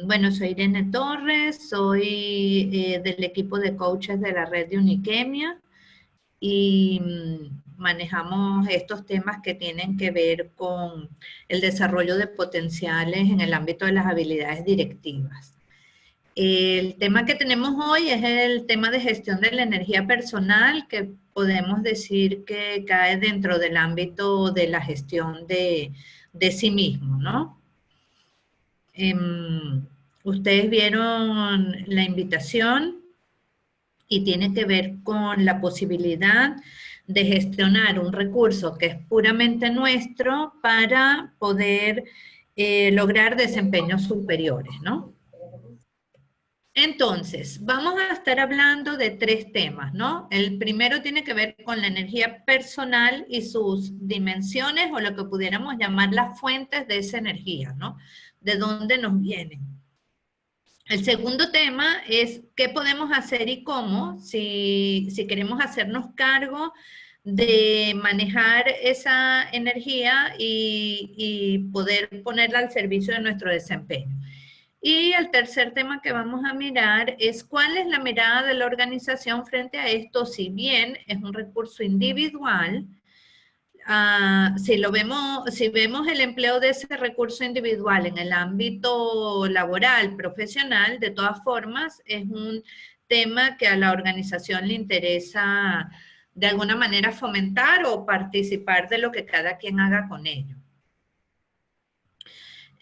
Bueno, soy Irene Torres, soy del equipo de coaches de la red de Uniquemia y manejamos estos temas que tienen que ver con el desarrollo de potenciales en el ámbito de las habilidades directivas. El tema que tenemos hoy es el tema de gestión de la energía personal, que podemos decir que cae dentro del ámbito de la gestión de sí mismo, ¿no? Ustedes vieron la invitación y tiene que ver con la posibilidad de gestionar un recurso que es puramente nuestro para poder lograr desempeños superiores, ¿no? Entonces, vamos a estar hablando de 3 temas, ¿no? El primero tiene que ver con la energía personal y sus dimensiones, o lo que pudiéramos llamar las fuentes de esa energía, ¿no? De dónde nos vienen. El segundo tema es qué podemos hacer y cómo, si queremos hacernos cargo de manejar esa energía y poder ponerla al servicio de nuestro desempeño. Y el tercer tema que vamos a mirar es cuál es la mirada de la organización frente a esto, si bien es un recurso individual. Si vemos el empleo de ese recurso individual en el ámbito laboral, profesional, de todas formas, es un tema que a la organización le interesa de alguna manera fomentar o participar de lo que cada quien haga con ello.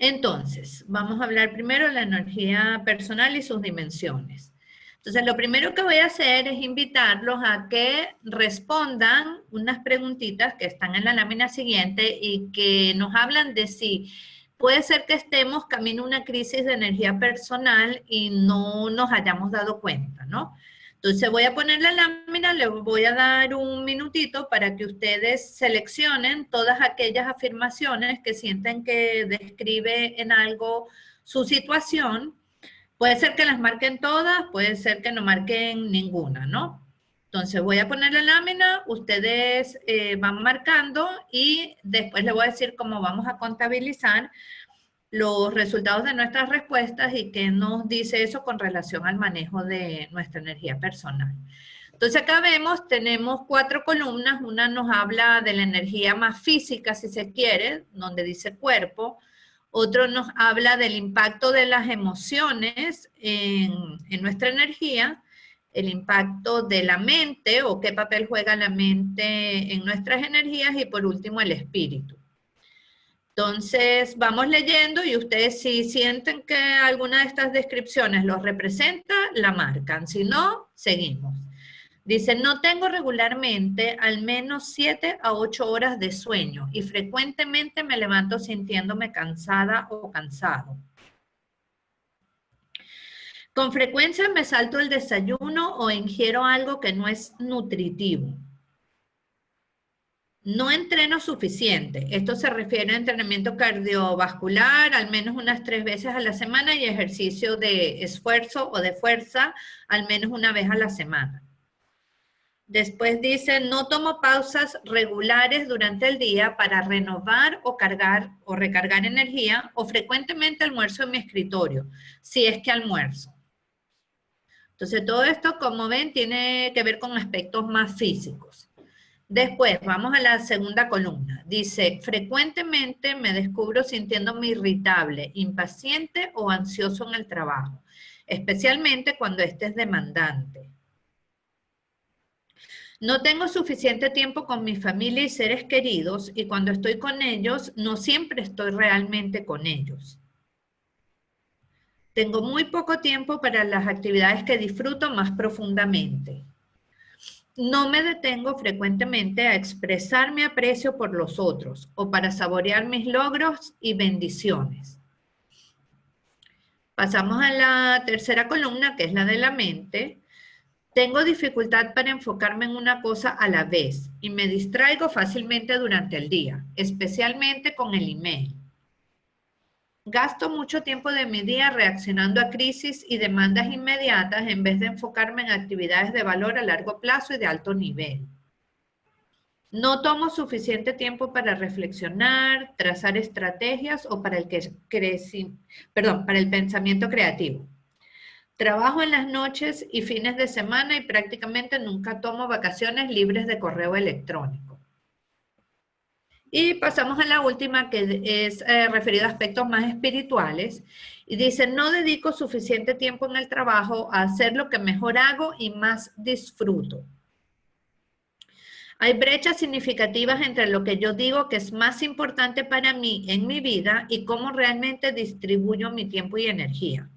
Entonces, vamos a hablar primero de la energía personal y sus dimensiones. Entonces, lo primero que voy a hacer es invitarlos a que respondan unas preguntitas que están en la lámina siguiente y que nos hablan de si puede ser que estemos camino a una crisis de energía personal y no nos hayamos dado cuenta, ¿no? Entonces voy a poner la lámina, les voy a dar un minutito para que ustedes seleccionen todas aquellas afirmaciones que sienten que describe en algo su situación. Puede ser que las marquen todas, puede ser que no marquen ninguna, ¿no? Entonces voy a poner la lámina, ustedes van marcando y después les voy a decir cómo vamos a contabilizar los resultados de nuestras respuestas y qué nos dice eso con relación al manejo de nuestra energía personal. Entonces acá vemos, tenemos 4 columnas, una nos habla de la energía más física, si se quiere, donde dice cuerpo. Otro nos habla del impacto de las emociones en nuestra energía, el impacto de la mente o qué papel juega la mente en nuestras energías y por último el espíritu. Entonces vamos leyendo y ustedes si sienten que alguna de estas descripciones los representa, la marcan, si no, seguimos. Dice, no tengo regularmente al menos 7 a 8 horas de sueño y frecuentemente me levanto sintiéndome cansada o cansado. Con frecuencia me salto el desayuno o ingiero algo que no es nutritivo. No entreno suficiente. Esto se refiere a entrenamiento cardiovascular al menos unas 3 veces a la semana y ejercicio de esfuerzo o de fuerza al menos una vez a la semana. Después dice, no tomo pausas regulares durante el día para renovar o cargar o recargar energía o frecuentemente almuerzo en mi escritorio, si es que almuerzo. Entonces todo esto, como ven, tiene que ver con aspectos más físicos. Después, vamos a la segunda columna. Dice, frecuentemente me descubro sintiéndome irritable, impaciente o ansioso en el trabajo, especialmente cuando este es demandante. No tengo suficiente tiempo con mi familia y seres queridos y cuando estoy con ellos, no siempre estoy realmente con ellos. Tengo muy poco tiempo para las actividades que disfruto más profundamente. No me detengo frecuentemente a expresar mi aprecio por los otros o para saborear mis logros y bendiciones. Pasamos a la tercera columna, que es la de la mente. Tengo dificultad para enfocarme en una cosa a la vez y me distraigo fácilmente durante el día, especialmente con el email. Gasto mucho tiempo de mi día reaccionando a crisis y demandas inmediatas en vez de enfocarme en actividades de valor a largo plazo y de alto nivel. No tomo suficiente tiempo para reflexionar, trazar estrategias o para para el pensamiento creativo. Trabajo en las noches y fines de semana y prácticamente nunca tomo vacaciones libres de correo electrónico. Y pasamos a la última, que es referida a aspectos más espirituales. Y dice, no dedico suficiente tiempo en el trabajo a hacer lo que mejor hago y más disfruto. Hay brechas significativas entre lo que yo digo que es más importante para mí en mi vida y cómo realmente distribuyo mi tiempo y energía.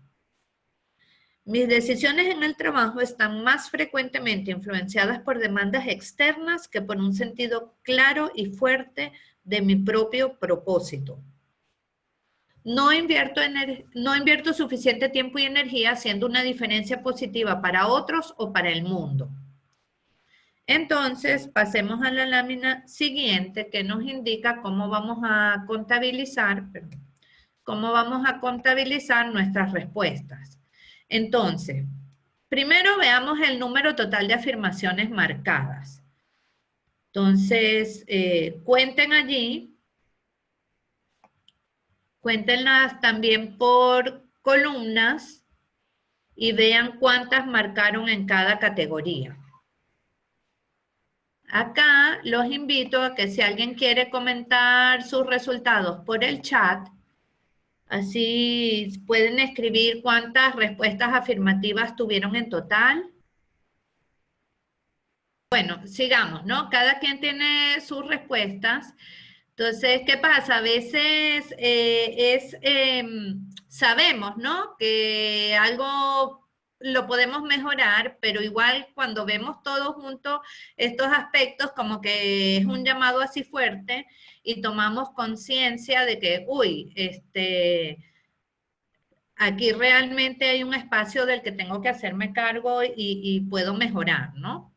Mis decisiones en el trabajo están más frecuentemente influenciadas por demandas externas que por un sentido claro y fuerte de mi propio propósito. No invierto suficiente tiempo y energía haciendo una diferencia positiva para otros o para el mundo. Entonces, pasemos a la lámina siguiente que nos indica cómo vamos a contabilizar nuestras respuestas. Entonces, primero veamos el número total de afirmaciones marcadas. Entonces, cuéntenlas también por columnas y vean cuántas marcaron en cada categoría. Acá los invito a que si alguien quiere comentar sus resultados por el chat, así pueden escribir cuántas respuestas afirmativas tuvieron en total. Bueno, sigamos, ¿no? Cada quien tiene sus respuestas. Entonces, ¿qué pasa? A veces sabemos, ¿no? Que algo lo podemos mejorar, pero igual cuando vemos todos juntos estos aspectos, como que es un llamado así fuerte y tomamos conciencia de que, uy, aquí realmente hay un espacio del que tengo que hacerme cargo y puedo mejorar, ¿no?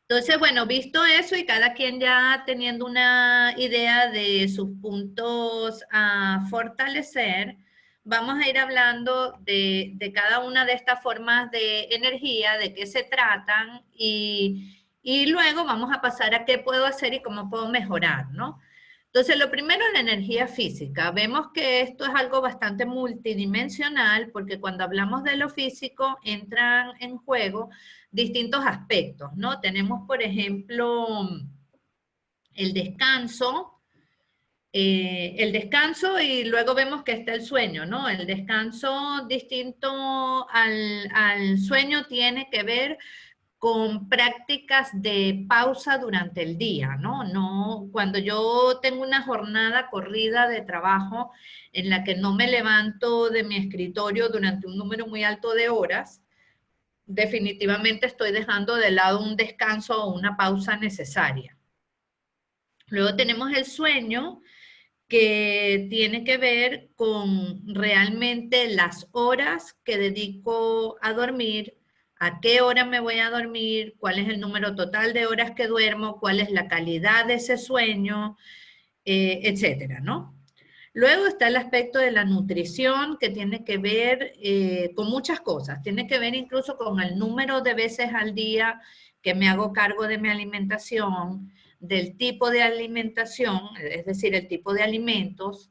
Entonces, bueno, visto eso y cada quien ya teniendo una idea de sus puntos a fortalecer, vamos a ir hablando de cada una de estas formas de energía, de qué se tratan y luego vamos a pasar a qué puedo hacer y cómo puedo mejorar, ¿no? Entonces, lo primero es la energía física. Vemos que esto es algo bastante multidimensional porque cuando hablamos de lo físico entran en juego distintos aspectos, ¿no? Tenemos, por ejemplo, el descanso y luego vemos que está el sueño, ¿no? El descanso distinto al sueño tiene que ver con prácticas de pausa durante el día, ¿no? No, cuando yo tengo una jornada corrida de trabajo en la que no me levanto de mi escritorio durante un número muy alto de horas, definitivamente estoy dejando de lado un descanso o una pausa necesaria. Luego tenemos el sueño, que tiene que ver con realmente las horas que dedico a dormir, a qué hora me voy a dormir, cuál es el número total de horas que duermo, cuál es la calidad de ese sueño, etcétera, ¿no? Luego está el aspecto de la nutrición, que tiene que ver con muchas cosas. Tiene que ver incluso con el número de veces al día que me hago cargo de mi alimentación, del tipo de alimentación, es decir, el tipo de alimentos.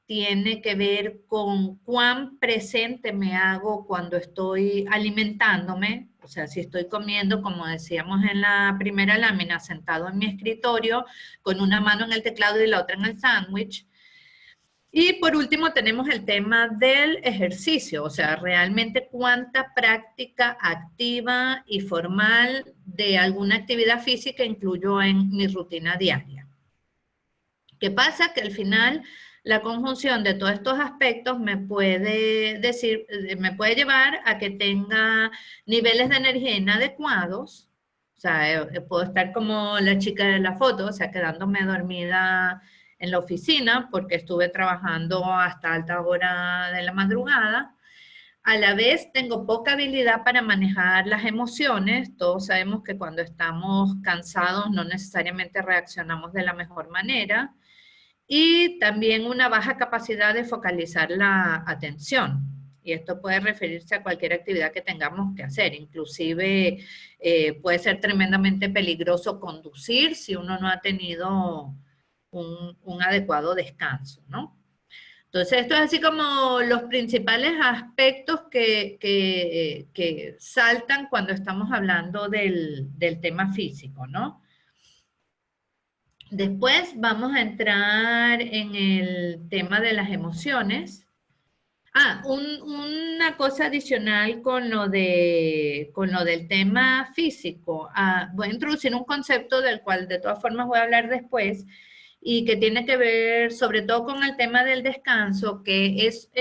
Tiene que ver con cuán presente me hago cuando estoy alimentándome. O sea, si estoy comiendo, como decíamos en la primera lámina, sentado en mi escritorio, con una mano en el teclado y la otra en el sándwich. Y por último tenemos el tema del ejercicio, o sea, realmente cuánta práctica activa y formal de alguna actividad física incluyo en mi rutina diaria. ¿Qué pasa? Que al final la conjunción de todos estos aspectos me puede llevar a que tenga niveles de energía inadecuados. O sea, puedo estar como la chica de la foto, o sea, quedándome dormida en la oficina porque estuve trabajando hasta alta hora de la madrugada. A la vez tengo poca habilidad para manejar las emociones. Todos sabemos que cuando estamos cansados no necesariamente reaccionamos de la mejor manera. Y también una baja capacidad de focalizar la atención. Y esto puede referirse a cualquier actividad que tengamos que hacer. Inclusive puede ser tremendamente peligroso conducir si uno no ha tenido un adecuado descanso, ¿no? Entonces, esto es así como los principales aspectos que saltan cuando estamos hablando del tema físico, ¿no? Después vamos a entrar en el tema de las emociones. Una cosa adicional con lo del tema físico. Voy a introducir un concepto del cual de todas formas voy a hablar después y que tiene que ver sobre todo con el tema del descanso, que es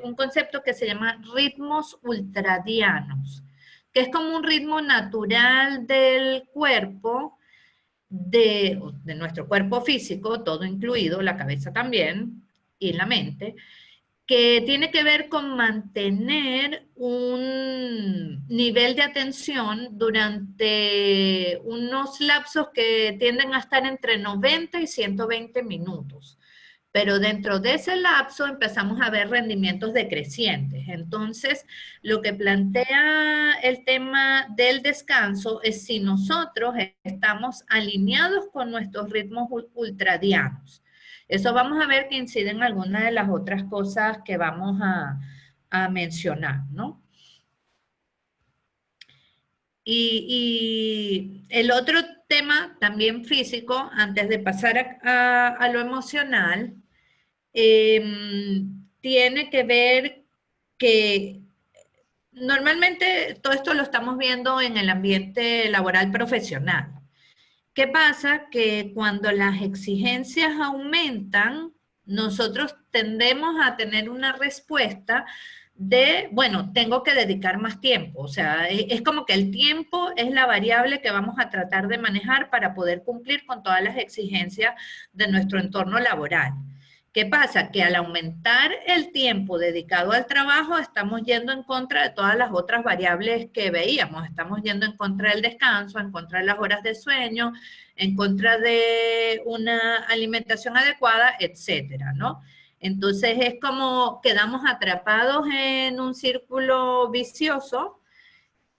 un concepto que se llama ritmos ultradianos, que es como un ritmo natural del cuerpo, de nuestro cuerpo físico, todo incluido, la cabeza también y la mente, que tiene que ver con mantener un nivel de atención durante unos lapsos que tienden a estar entre 90 y 120 minutos. Pero dentro de ese lapso empezamos a ver rendimientos decrecientes. Entonces, lo que plantea el tema del descanso es si nosotros estamos alineados con nuestros ritmos ultradianos. Eso vamos a ver que incide en algunas de las otras cosas que vamos a mencionar, ¿no? Y el otro tema también físico, antes de pasar a lo emocional, tiene que ver que normalmente todo esto lo estamos viendo en el ambiente laboral profesional. ¿Qué pasa? Que cuando las exigencias aumentan, nosotros tendemos a tener una respuesta de, bueno, tengo que dedicar más tiempo. O sea, es como que el tiempo es la variable que vamos a tratar de manejar para poder cumplir con todas las exigencias de nuestro entorno laboral. ¿Qué pasa? Que al aumentar el tiempo dedicado al trabajo, estamos yendo en contra de todas las otras variables que veíamos. Estamos yendo en contra del descanso, en contra de las horas de sueño, en contra de una alimentación adecuada, etcétera, ¿no? Entonces es como quedamos atrapados en un círculo vicioso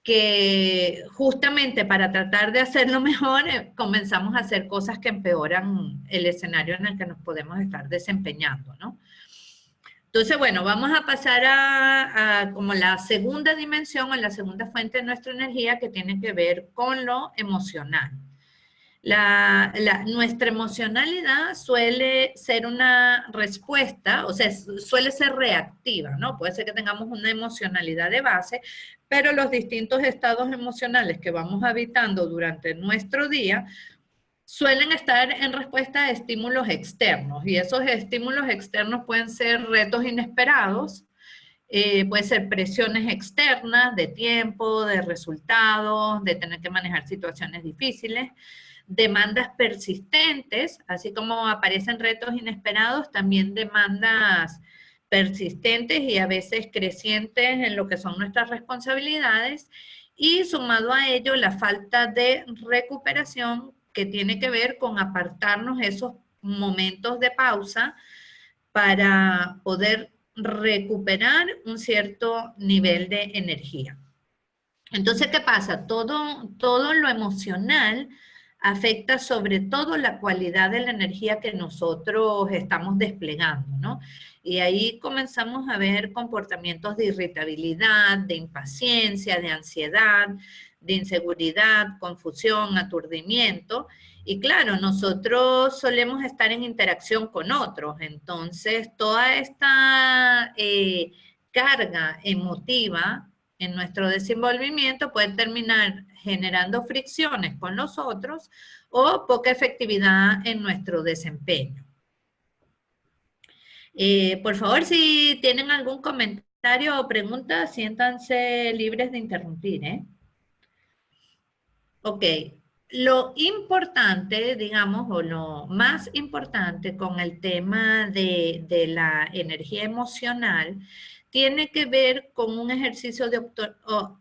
que justamente para tratar de hacerlo mejor, comenzamos a hacer cosas que empeoran el escenario en el que nos podemos estar desempeñando, ¿no? Entonces, bueno, vamos a pasar a como la segunda dimensión, o la segunda fuente de nuestra energía, que tiene que ver con lo emocional. Nuestra emocionalidad suele ser una respuesta, o sea, suele ser reactiva, ¿no? Puede ser que tengamos una emocionalidad de base, pero los distintos estados emocionales que vamos habitando durante nuestro día suelen estar en respuesta a estímulos externos, y esos estímulos externos pueden ser retos inesperados, puede ser presiones externas de tiempo, de resultados, de tener que manejar situaciones difíciles, demandas persistentes, así como aparecen retos inesperados, también demandas persistentes y a veces crecientes en lo que son nuestras responsabilidades, y sumado a ello la falta de recuperación que tiene que ver con apartarnos esos momentos de pausa para poder recuperar un cierto nivel de energía. Entonces, ¿qué pasa? Todo lo emocional afecta sobre todo la cualidad de la energía que nosotros estamos desplegando, ¿no? Y ahí comenzamos a ver comportamientos de irritabilidad, de impaciencia, de ansiedad, de inseguridad, confusión, aturdimiento. Y claro, nosotros solemos estar en interacción con otros, entonces toda esta carga emotiva en nuestro desenvolvimiento puede terminar generando fricciones con los otros o poca efectividad en nuestro desempeño. Por favor, si tienen algún comentario o pregunta, siéntanse libres de interrumpir, ¿eh? Ok, lo importante, digamos, o lo más importante con el tema de la energía emocional tiene que ver con un ejercicio de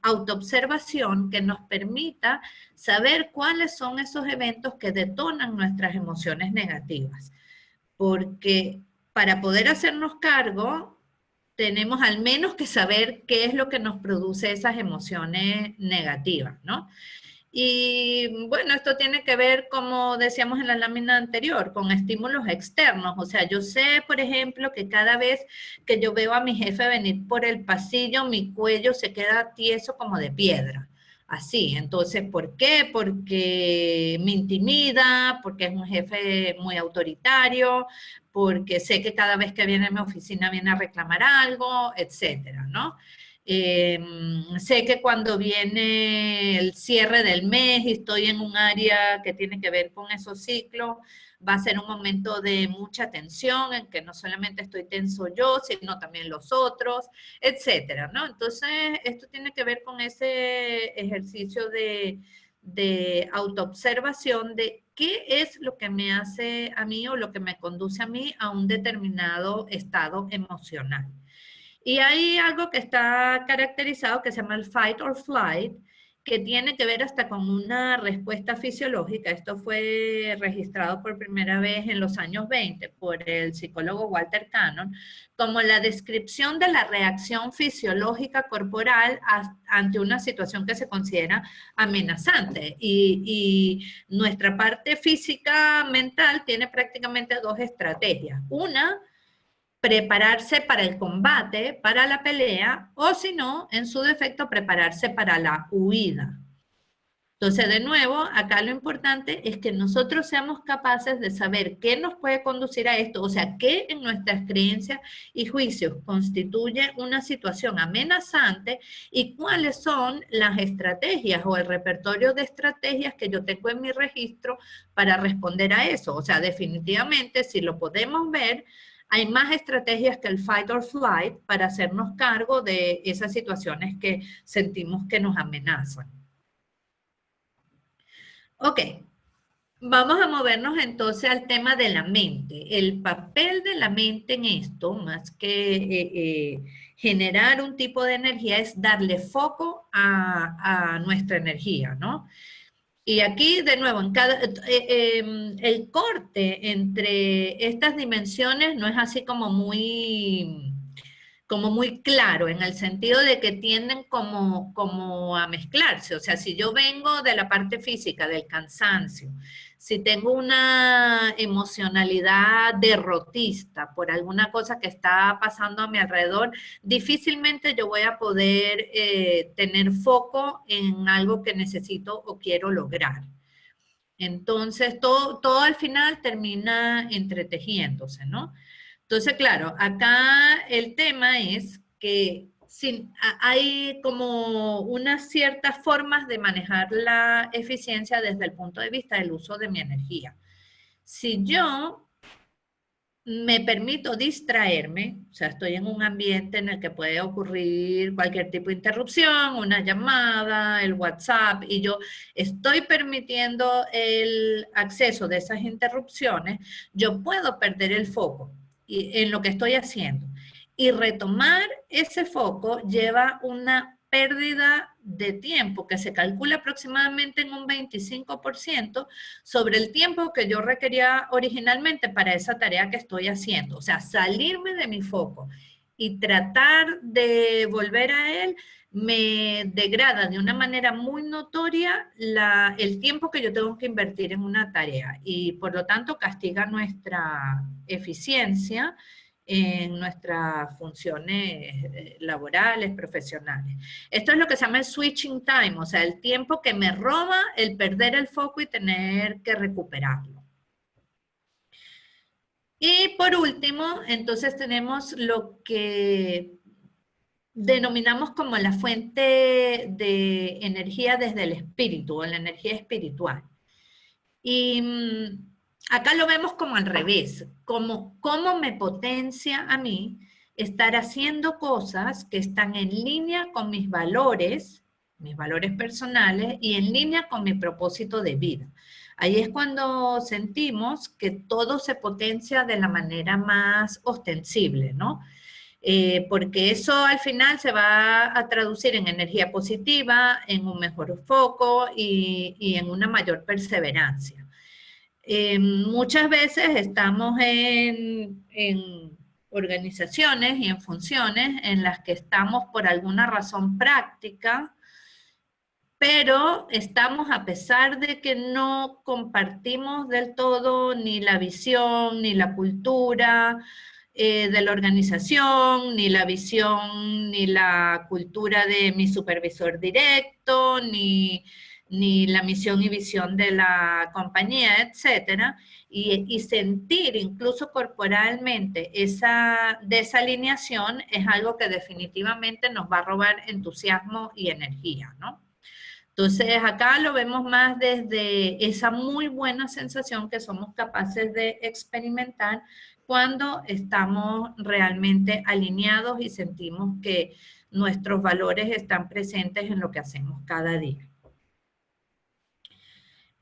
autoobservación que nos permita saber cuáles son esos eventos que detonan nuestras emociones negativas. Porque para poder hacernos cargo, tenemos al menos que saber qué es lo que nos produce esas emociones negativas, ¿no? Y bueno, esto tiene que ver, como decíamos en la lámina anterior, con estímulos externos. O sea, yo sé, por ejemplo, que cada vez que yo veo a mi jefe venir por el pasillo, mi cuello se queda tieso como de piedra. Así, entonces, ¿por qué? Porque me intimida, porque es un jefe muy autoritario, porque sé que cada vez que viene a mi oficina viene a reclamar algo, etcétera, ¿no? Sé que cuando viene el cierre del mes y estoy en un área que tiene que ver con esos ciclos, va a ser un momento de mucha tensión, en que no solamente estoy tenso yo, sino también los otros, etcétera, ¿no? Entonces, esto tiene que ver con ese ejercicio de autoobservación de qué es lo que me hace a mí o lo que me conduce a mí a un determinado estado emocional. Y hay algo que está caracterizado que se llama el fight or flight, que tiene que ver hasta con una respuesta fisiológica. Esto fue registrado por primera vez en los años 20 por el psicólogo Walter Cannon, como la descripción de la reacción fisiológica corporal ante una situación que se considera amenazante. Y nuestra parte física mental tiene prácticamente dos estrategias. Una, prepararse para el combate, para la pelea, o si no, en su defecto, prepararse para la huida. Entonces, de nuevo, acá lo importante es que nosotros seamos capaces de saber qué nos puede conducir a esto, o sea, qué en nuestras creencias y juicios constituye una situación amenazante y cuáles son las estrategias o el repertorio de estrategias que yo tengo en mi registro para responder a eso. O sea, definitivamente, si lo podemos ver, hay más estrategias que el fight or flight para hacernos cargo de esas situaciones que sentimos que nos amenazan. Ok, vamos a movernos entonces al tema de la mente. El papel de la mente en esto, más que generar un tipo de energía, es darle foco a nuestra energía, ¿no? Y aquí, de nuevo, el corte entre estas dimensiones no es así como muy claro, en el sentido de que tienden como a mezclarse. O sea, si yo vengo de la parte física, del cansancio, si tengo una emocionalidad derrotista por alguna cosa que está pasando a mi alrededor, difícilmente yo voy a poder tener foco en algo que necesito o quiero lograr. Entonces, todo al final termina entretejiéndose, ¿no? Entonces, claro, acá el tema es que hay como unas ciertas formas de manejar la eficiencia desde el punto de vista del uso de mi energía. Si yo me permito distraerme, o sea, estoy en un ambiente en el que puede ocurrir cualquier tipo de interrupción, una llamada, el WhatsApp, y yo estoy permitiendo el acceso de esas interrupciones, yo puedo perder el foco en lo que estoy haciendo. Y retomar ese foco lleva una pérdida de tiempo que se calcula aproximadamente en un 25% sobre el tiempo que yo requería originalmente para esa tarea que estoy haciendo. O sea, salirme de mi foco y tratar de volver a él me degrada de una manera muy notoria el tiempo que yo tengo que invertir en una tarea y por lo tanto castiga nuestra eficiencia en nuestras funciones laborales, profesionales. Esto es lo que se llama el switching time, o sea, el tiempo que me roba el perder el foco y tener que recuperarlo. Y por último, entonces tenemos lo que denominamos como la fuente de energía desde el espíritu, o la energía espiritual. Y acá lo vemos como al revés, como cómo me potencia a mí estar haciendo cosas que están en línea con mis valores personales y en línea con mi propósito de vida. Ahí es cuando sentimos que todo se potencia de la manera más ostensible, ¿no? Porque eso al final se va a traducir en energía positiva, en un mejor foco y en una mayor perseverancia. Muchas veces estamos en organizaciones y en funciones en las que estamos por alguna razón práctica, pero estamos, a pesar de que no compartimos del todo ni la visión, ni la cultura de la organización, ni la visión, ni la cultura de mi supervisor directo, ni la misión y visión de la compañía, etcétera, y sentir incluso corporalmente esa desalineación es algo que definitivamente nos va a robar entusiasmo y energía, ¿no? Entonces, acá lo vemos más desde esa muy buena sensación que somos capaces de experimentar cuando estamos realmente alineados y sentimos que nuestros valores están presentes en lo que hacemos cada día.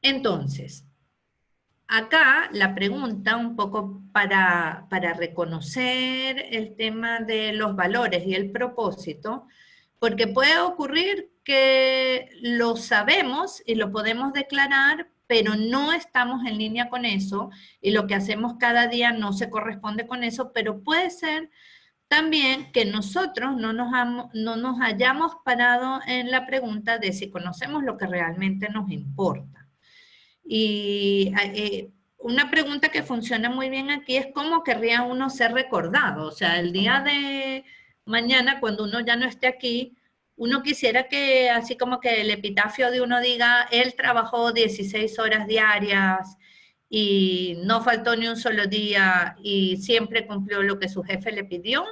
Entonces, acá la pregunta un poco para reconocer el tema de los valores y el propósito, porque puede ocurrir que lo sabemos y lo podemos declarar, pero no estamos en línea con eso y lo que hacemos cada día no se corresponde con eso, pero puede ser también que nosotros no nos hayamos parado en la pregunta de si conocemos lo que realmente nos importa. Y una pregunta que funciona muy bien aquí es cómo querría uno ser recordado. O sea, el día de mañana, cuando uno ya no esté aquí, uno quisiera que, así como que el epitafio de uno diga, él trabajó 16 horas diarias y no faltó ni un solo día y siempre cumplió lo que su jefe le pidió,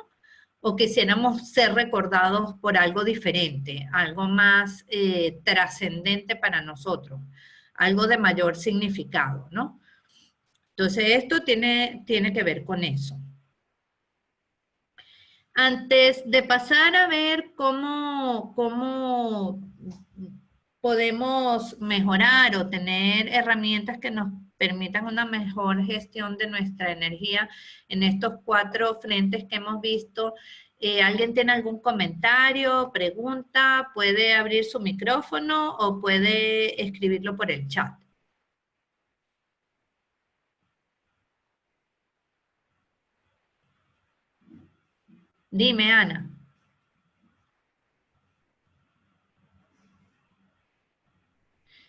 o quisiéramos ser recordados por algo diferente, algo más trascendente para nosotros, algo de mayor significado, ¿no? Entonces, esto tiene que ver con eso. Antes de pasar a ver cómo podemos mejorar o tener herramientas que nos permitan una mejor gestión de nuestra energía en estos 4 frentes que hemos visto, ¿alguien tiene algún comentario, pregunta? Puede abrir su micrófono o puede escribirlo por el chat. Dime, Ana.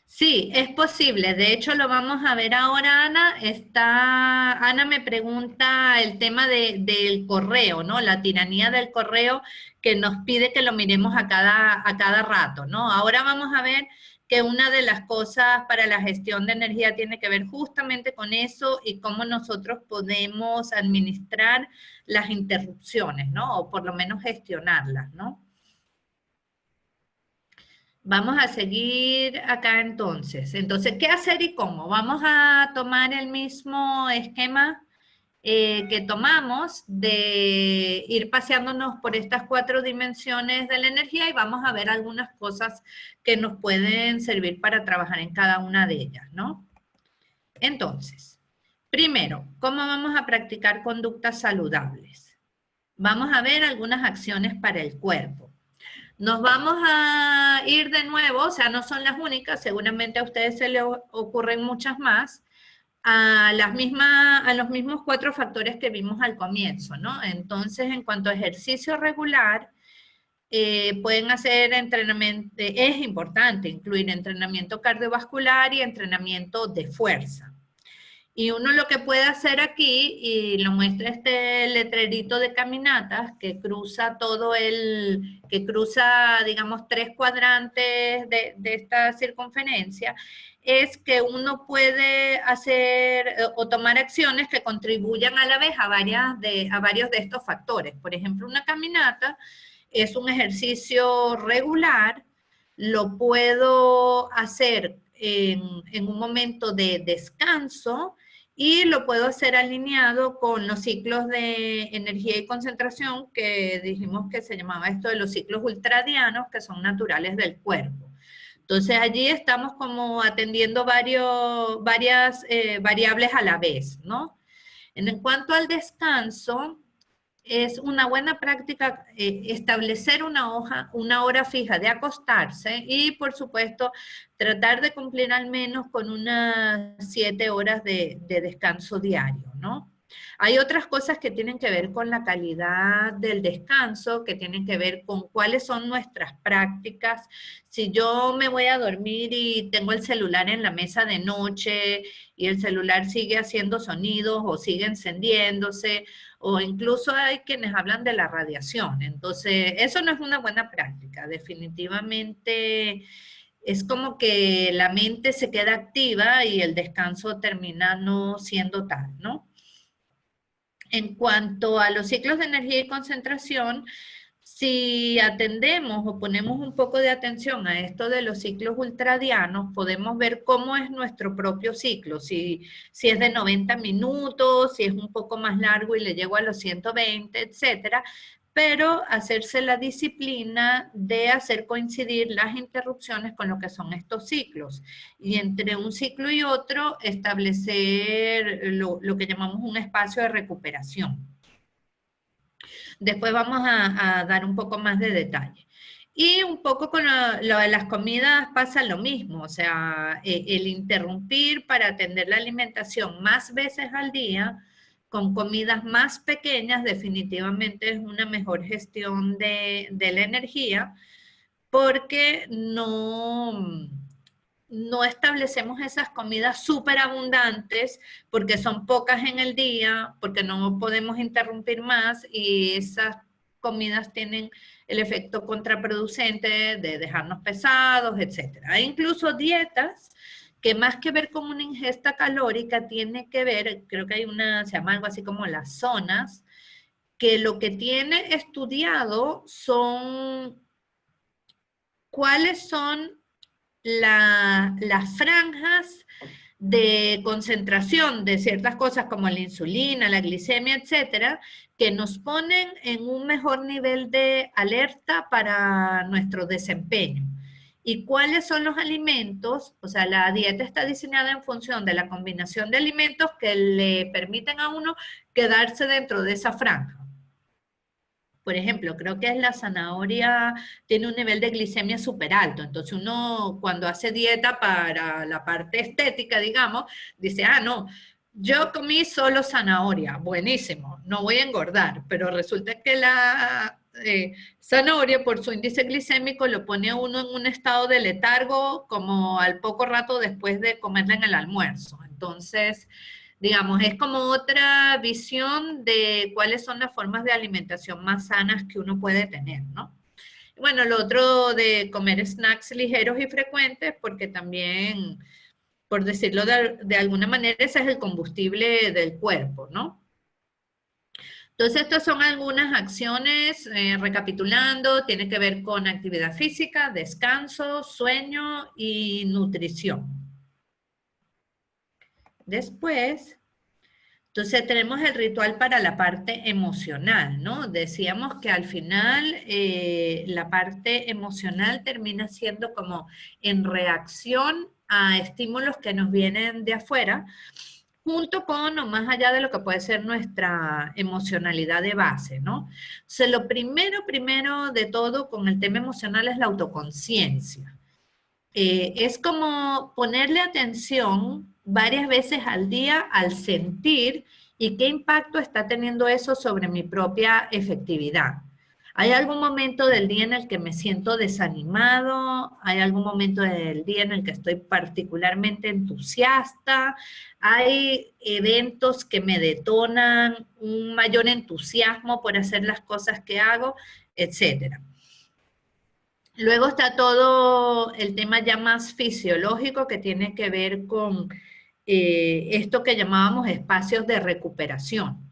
Sí, es posible. De hecho, lo vamos a ver ahora, Ana. Ana me pregunta el tema del correo, ¿no? La tiranía del correo que nos pide que lo miremos a cada rato, ¿no? Ahora vamos a ver que una de las cosas para la gestión de energía tiene que ver justamente con eso y cómo nosotros podemos administrar las interrupciones, ¿no? O por lo menos gestionarlas, ¿no? Vamos a seguir acá entonces. Entonces, ¿qué hacer y cómo? Vamos a tomar el mismo esquema que tomamos de ir paseándonos por estas 4 dimensiones de la energía y vamos a ver algunas cosas que nos pueden servir para trabajar en cada una de ellas, ¿no? Entonces, primero, ¿cómo vamos a practicar conductas saludables? Vamos a ver algunas acciones para el cuerpo. Nos vamos a ir de nuevo, o sea, no son las únicas, seguramente a ustedes se les ocurren muchas más, a los mismos 4 factores que vimos al comienzo, ¿no? Entonces, en cuanto a ejercicio regular, pueden hacer entrenamiento, es importante incluir entrenamiento cardiovascular y entrenamiento de fuerza. Y uno lo que puede hacer aquí, y lo muestra este letrerito de caminatas que cruza digamos, 3 cuadrantes de esta circunferencia, es que uno puede hacer o tomar acciones que contribuyan a la vez a varios de estos factores. Por ejemplo, una caminata es un ejercicio regular, lo puedo hacer en un momento de descanso y lo puedo hacer alineado con los ciclos de energía y concentración que dijimos que se llamaba esto de los ciclos ultradianos, que son naturales del cuerpo. Entonces allí estamos como atendiendo varias variables a la vez, ¿no? En cuanto al descanso, es una buena práctica establecer una hora fija de acostarse y, por supuesto, tratar de cumplir al menos con unas 7 horas de descanso diario, ¿no? Hay otras cosas que tienen que ver con la calidad del descanso, que tienen que ver con cuáles son nuestras prácticas. Si yo me voy a dormir y tengo el celular en la mesa de noche y el celular sigue haciendo sonidos o sigue encendiéndose, o incluso hay quienes hablan de la radiación. Entonces, eso no es una buena práctica. Definitivamente es como que la mente se queda activa y el descanso termina no siendo tal, ¿no? En cuanto a los ciclos de energía y concentración, si atendemos o ponemos un poco de atención a esto de los ciclos ultradianos, podemos ver cómo es nuestro propio ciclo, si es de 90 minutos, si es un poco más largo y le llego a los 120, etcétera, pero hacerse la disciplina de hacer coincidir las interrupciones con lo que son estos ciclos. Y entre un ciclo y otro, establecer lo que llamamos un espacio de recuperación. Después vamos a dar un poco más de detalle. Y un poco con lo de las comidas pasa lo mismo, o sea, el interrumpir para atender la alimentación más veces al día, con comidas más pequeñas, definitivamente es una mejor gestión de la energía, porque no establecemos esas comidas súper abundantes porque son pocas en el día, porque no podemos interrumpir más y esas comidas tienen el efecto contraproducente de dejarnos pesados, etc. Hay incluso dietas que más que ver con una ingesta calórica tiene que ver, creo que hay una, se llama algo así como las zonas, que lo que tiene estudiado son cuáles son las franjas de concentración de ciertas cosas como la insulina, la glicemia, etcétera, que nos ponen en un mejor nivel de alerta para nuestro desempeño. ¿Y cuáles son los alimentos? O sea, la dieta está diseñada en función de la combinación de alimentos que le permiten a uno quedarse dentro de esa franja. Por ejemplo, creo que es la zanahoria, tiene un nivel de glicemia súper alto. Entonces uno cuando hace dieta para la parte estética, digamos, dice, ah, no, yo comí solo zanahoria, buenísimo, no voy a engordar. Pero resulta que la zanahoria por su índice glicémico lo pone a uno en un estado de letargo como al poco rato después de comerla en el almuerzo. Entonces, digamos, es como otra visión de cuáles son las formas de alimentación más sanas que uno puede tener, ¿no? Bueno, lo otro de comer snacks ligeros y frecuentes, porque también, por decirlo de alguna manera, ese es el combustible del cuerpo, ¿no? Entonces, estas son algunas acciones, recapitulando, tiene que ver con actividad física, descanso, sueño y nutrición. Después, entonces tenemos el ritual para la parte emocional, ¿no? Decíamos que al final la parte emocional termina siendo como en reacción a estímulos que nos vienen de afuera, junto con o más allá de lo que puede ser nuestra emocionalidad de base, ¿no? O sea, lo primero de todo con el tema emocional es la autoconciencia. Es como ponerle atención varias veces al día al sentir y qué impacto está teniendo eso sobre mi propia efectividad. ¿Hay algún momento del día en el que me siento desanimado? ¿Hay algún momento del día en el que estoy particularmente entusiasta? ¿Hay eventos que me detonan un mayor entusiasmo por hacer las cosas que hago? Etcétera. Luego está todo el tema ya más fisiológico que tiene que ver con esto que llamábamos espacios de recuperación.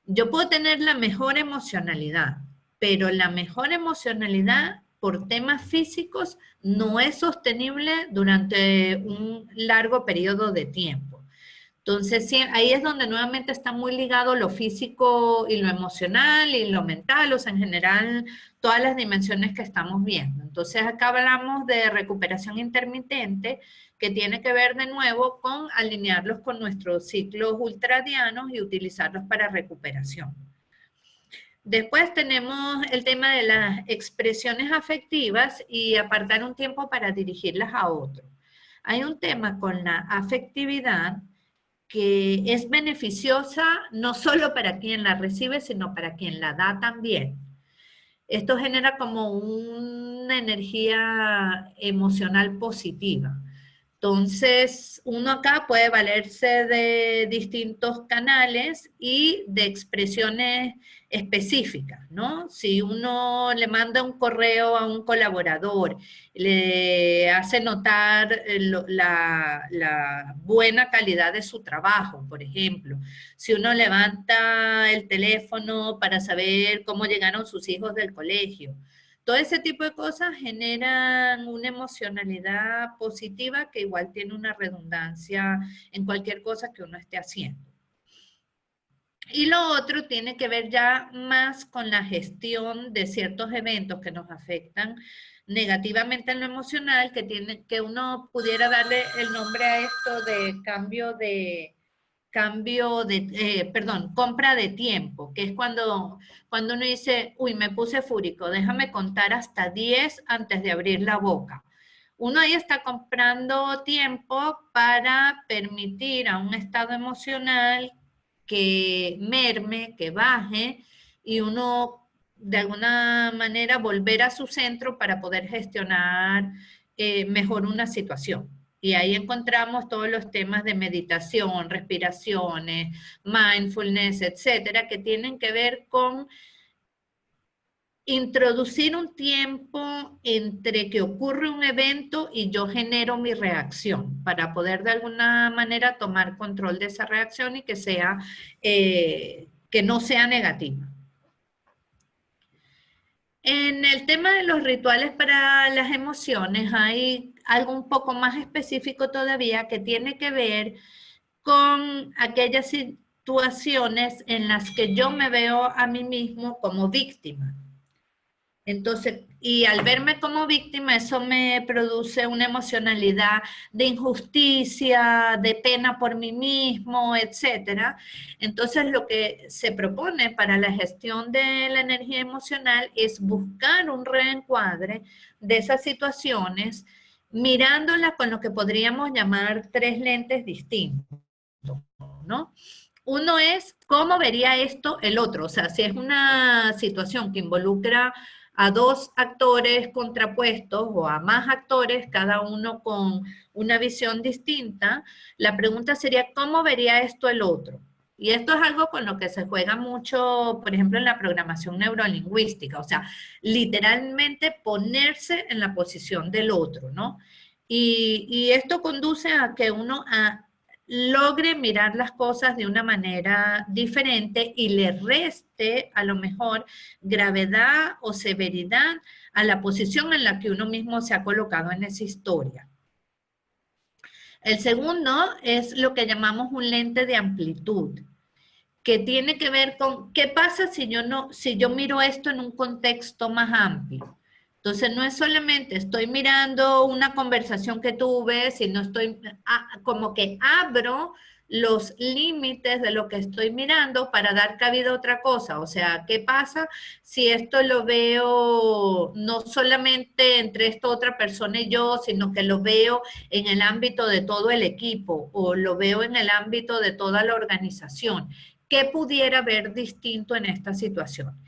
Yo puedo tener la mejor emocionalidad, pero la mejor emocionalidad por temas físicos no es sostenible durante un largo periodo de tiempo. Entonces, sí, ahí es donde nuevamente está muy ligado lo físico y lo emocional y lo mental, o sea, en general, todas las dimensiones que estamos viendo. Entonces, acá hablamos de recuperación intermitente, que tiene que ver de nuevo con alinearlos con nuestros ciclos ultradianos y utilizarlos para recuperación. Después tenemos el tema de las expresiones afectivas y apartar un tiempo para dirigirlas a otro. Hay un tema con la afectividad que es beneficiosa no solo para quien la recibe, sino para quien la da también. Esto genera como una energía emocional positiva. Entonces, uno acá puede valerse de distintos canales y de expresiones específicas, ¿no? Si uno le manda un correo a un colaborador, le hace notar la buena calidad de su trabajo, por ejemplo. Si uno levanta el teléfono para saber cómo llegaron sus hijos del colegio. Todo ese tipo de cosas generan una emocionalidad positiva que igual tiene una redundancia en cualquier cosa que uno esté haciendo. Y lo otro tiene que ver ya más con la gestión de ciertos eventos que nos afectan negativamente en lo emocional, que uno pudiera darle el nombre a esto de compra de tiempo, que es cuando uno dice, uy, me puse fúrico, déjame contar hasta 10 antes de abrir la boca. Uno ahí está comprando tiempo para permitir a un estado emocional que merme, que baje, y uno de alguna manera volver a su centro para poder gestionar mejor una situación. Y ahí encontramos todos los temas de meditación, respiraciones, mindfulness, etcétera, que tienen que ver con introducir un tiempo entre que ocurre un evento y yo genero mi reacción para poder de alguna manera tomar control de esa reacción y que no sea negativa. En el tema de los rituales para las emociones hay algo un poco más específico todavía que tiene que ver con aquellas situaciones en las que yo me veo a mí mismo como víctima. Entonces, y al verme como víctima, eso me produce una emocionalidad de injusticia, de pena por mí mismo, etcétera. Entonces, lo que se propone para la gestión de la energía emocional es buscar un reencuadre de esas situaciones, mirándolas con lo que podríamos llamar 3 lentes distintos, ¿no? Uno es, ¿cómo vería esto el otro? O sea, si es una situación que involucra a 2 actores contrapuestos o a más actores, cada uno con una visión distinta, la pregunta sería, ¿cómo vería esto el otro? Y esto es algo con lo que se juega mucho, por ejemplo, en la programación neurolingüística, o sea, literalmente ponerse en la posición del otro, ¿no? Y esto conduce a que uno logre mirar las cosas de una manera diferente y le reste a lo mejor gravedad o severidad a la posición en la que uno mismo se ha colocado en esa historia. El segundo es lo que llamamos un lente de amplitud, que tiene que ver con qué pasa si yo miro esto en un contexto más amplio. Entonces, no es solamente estoy mirando una conversación que tuve, sino estoy como que abro los límites de lo que estoy mirando para dar cabida a otra cosa. O sea, ¿qué pasa si esto lo veo no solamente entre esta otra persona y yo, sino que lo veo en el ámbito de todo el equipo o lo veo en el ámbito de toda la organización? ¿Qué pudiera ver distinto en esta situación?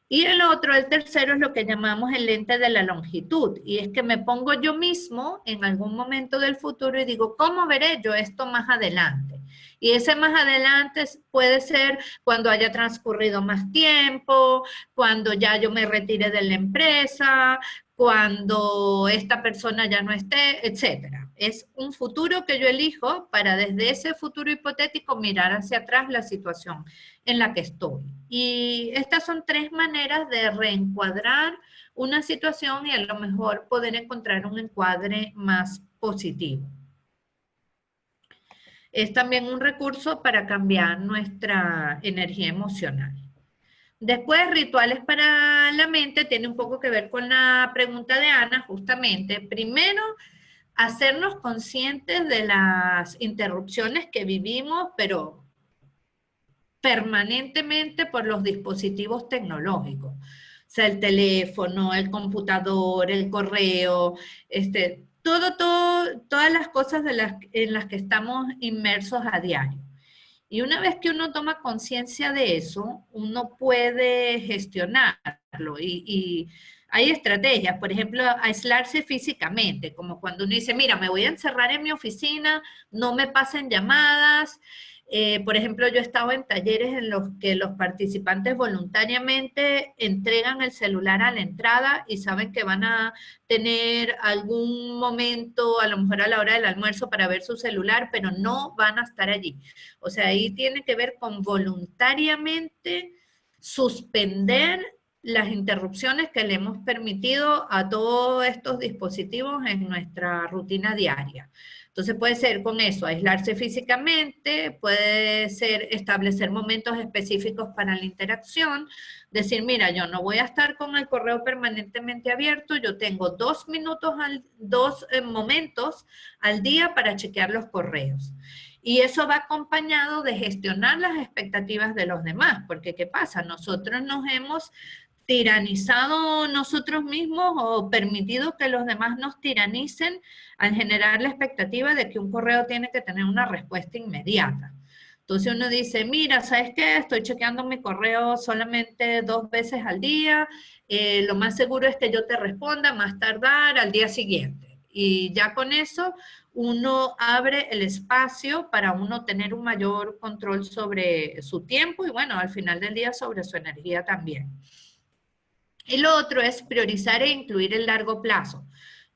Y el tercero, es lo que llamamos el lente de la longitud, y es que me pongo yo mismo en algún momento del futuro y digo, ¿cómo veré yo esto más adelante? Y ese más adelante puede ser cuando haya transcurrido más tiempo, cuando ya yo me retire de la empresa, cuando esta persona ya no esté, etcétera. Es un futuro que yo elijo para desde ese futuro hipotético mirar hacia atrás la situación en la que estoy. Y estas son 3 maneras de reencuadrar una situación y a lo mejor poder encontrar un encuadre más positivo. Es también un recurso para cambiar nuestra energía emocional. Después, rituales para la mente, tiene un poco que ver con la pregunta de Ana, justamente. Primero, hacernos conscientes de las interrupciones que vivimos, pero permanentemente por los dispositivos tecnológicos. O sea, el teléfono, el computador, el correo, todas las cosas en las que estamos inmersos a diario. Y una vez que uno toma conciencia de eso, uno puede gestionarlo y hay estrategias, por ejemplo, aislarse físicamente, como cuando uno dice, mira, me voy a encerrar en mi oficina, no me pasen llamadas. Por ejemplo, yo he estado en talleres en los que los participantes voluntariamente entregan el celular a la entrada y saben que van a tener algún momento, a lo mejor a la hora del almuerzo, para ver su celular, pero no van a estar allí. O sea, ahí tiene que ver con voluntariamente suspender las interrupciones que le hemos permitido a todos estos dispositivos en nuestra rutina diaria. Entonces puede ser con eso, aislarse físicamente, puede ser establecer momentos específicos para la interacción, decir, mira, yo no voy a estar con el correo permanentemente abierto, yo tengo 2 minutos, dos momentos al día para chequear los correos. Y eso va acompañado de gestionar las expectativas de los demás, porque ¿qué pasa? Nosotros nos hemos tiranizado nosotros mismos o permitido que los demás nos tiranicen al generar la expectativa de que un correo tiene que tener una respuesta inmediata. Entonces uno dice, mira, ¿sabes qué? Estoy chequeando mi correo solamente 2 veces al día, lo más seguro es que yo te responda más tardar al día siguiente. Y ya con eso uno abre el espacio para uno tener un mayor control sobre su tiempo y bueno, al final del día sobre su energía también. Y lo otro es priorizar e incluir el largo plazo.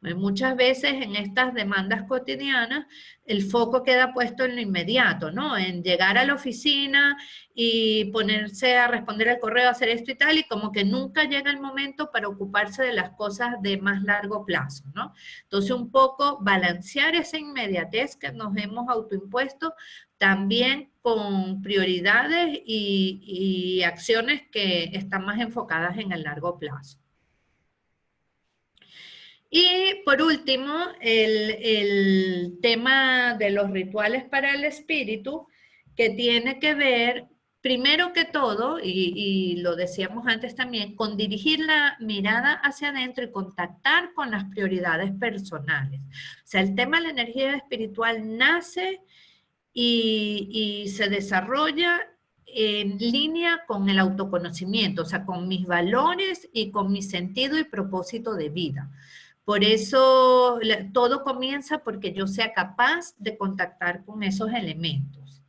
Muchas veces en estas demandas cotidianas el foco queda puesto en lo inmediato, ¿no? En llegar a la oficina y ponerse a responder el correo, hacer esto y tal, y como que nunca llega el momento para ocuparse de las cosas de más largo plazo, ¿no? Entonces un poco balancear esa inmediatez que nos hemos autoimpuesto también con prioridades y acciones que están más enfocadas en el largo plazo. Y por último, el tema de los rituales para el espíritu, que tiene que ver, primero que todo, y lo decíamos antes también, con dirigir la mirada hacia adentro y contactar con las prioridades personales. O sea, el tema de la energía espiritual nace y se desarrolla en línea con el autoconocimiento, o sea, con mis valores y con mi sentido y propósito de vida. Por eso todo comienza porque yo sea capaz de contactar con esos elementos.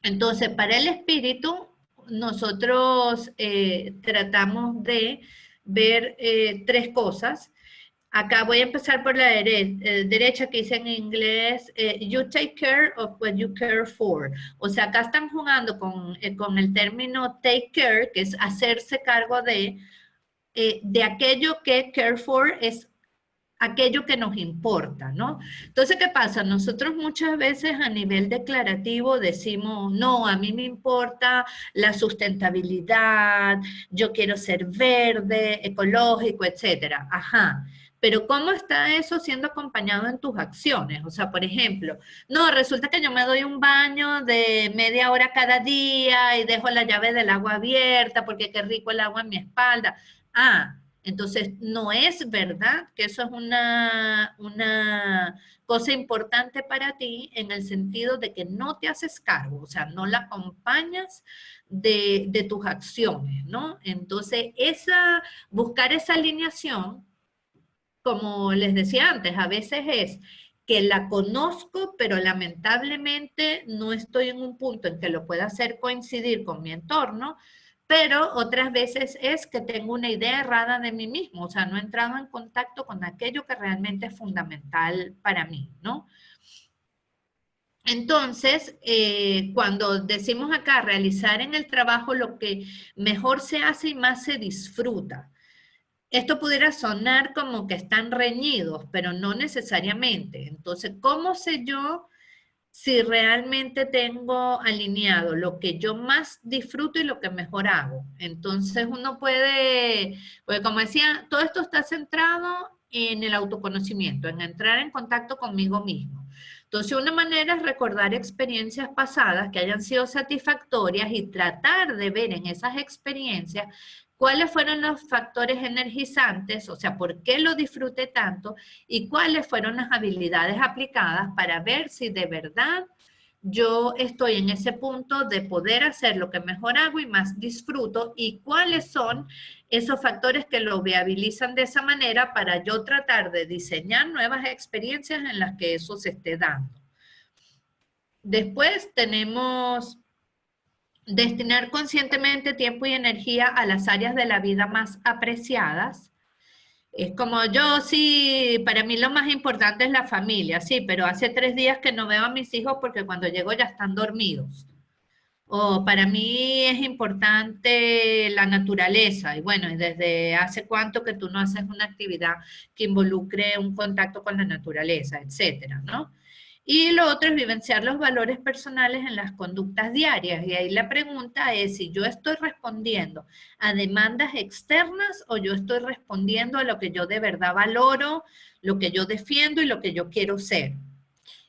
Entonces, para el espíritu, nosotros tratamos de ver 3 cosas. Acá voy a empezar por la derecha, que dice en inglés, you take care of what you care for. O sea, acá están jugando con el término take care, que es hacerse cargo de aquello que care for es aquello que nos importa, ¿no? Entonces, ¿qué pasa? Nosotros muchas veces a nivel declarativo decimos, no, a mí me importa la sustentabilidad, yo quiero ser verde, ecológico, etcétera. Ajá. Pero ¿cómo está eso siendo acompañado en tus acciones? O sea, por ejemplo, no, resulta que yo me doy un baño de media hora cada día y dejo la llave del agua abierta porque qué rico el agua en mi espalda. Ah, entonces no es verdad que eso es una cosa importante para ti en el sentido de que no te haces cargo, o sea, no la acompañas de tus acciones, ¿no? Entonces, buscar esa alineación, como les decía antes, a veces es que la conozco, pero lamentablemente no estoy en un punto en que lo pueda hacer coincidir con mi entorno, pero otras veces es que tengo una idea errada de mí mismo, o sea, no he entrado en contacto con aquello que realmente es fundamental para mí, ¿no? Entonces, cuando decimos acá realizar en el trabajo lo que mejor se hace y más se disfruta, esto pudiera sonar como que están reñidos, pero no necesariamente. Entonces, ¿cómo sé yo si realmente tengo alineado lo que yo más disfruto y lo que mejor hago? Entonces, uno puede, pues como decía, todo esto está centrado en el autoconocimiento, en entrar en contacto conmigo mismo. Entonces, una manera es recordar experiencias pasadas que hayan sido satisfactorias y tratar de ver en esas experiencias cuáles fueron los factores energizantes, o sea, por qué lo disfruté tanto y cuáles fueron las habilidades aplicadas para ver si de verdad yo estoy en ese punto de poder hacer lo que mejor hago y más disfruto, y cuáles son esos factores que lo viabilizan de esa manera para yo tratar de diseñar nuevas experiencias en las que eso se esté dando. Después tenemos destinar conscientemente tiempo y energía a las áreas de la vida más apreciadas. Es como yo, sí, para mí lo más importante es la familia, sí, pero hace 3 días que no veo a mis hijos porque cuando llego ya están dormidos. O para mí es importante la naturaleza, y bueno, ¿y desde hace cuánto que tú no haces una actividad que involucre un contacto con la naturaleza, etcétera, ¿no? Y lo otro es vivenciar los valores personales en las conductas diarias. Y ahí la pregunta es si yo estoy respondiendo a demandas externas o yo estoy respondiendo a lo que yo de verdad valoro, lo que yo defiendo y lo que yo quiero ser.